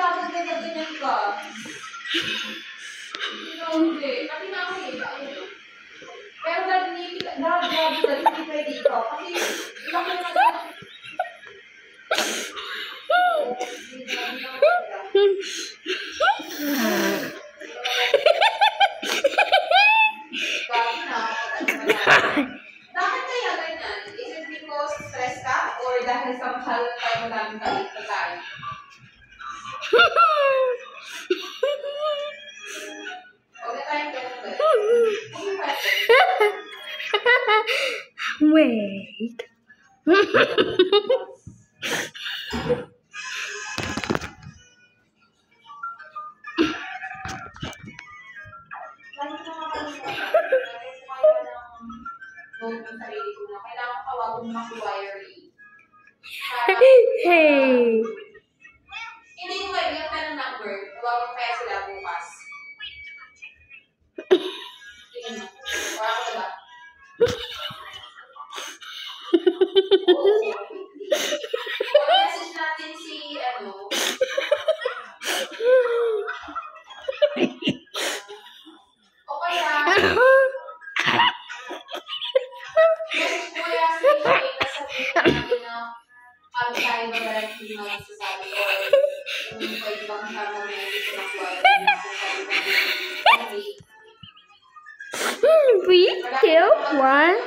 dapat ganyan ka. Hindi. Kasi nga ako pero hindi pwede ikaw. Kasi laki na bakit kaya ganyan? Is it because stress ka? Or dahil sa masyadong tayo madaming pagkain? Huwag na tayong ganun. Wait. Kailangan tawagin mo wiring. Hey. Hindi ko kaibigan ka ng number. Tawagin kaya sila bukas. Tingnan mo. Wala ko diba? Message natin si o kaya message mo kaya si Shane na sabihin natin na kami tayo ba directly na nagsasabi or kung pwede ba kasama na yung ito ng wiring na sasabi ba Three, two, one.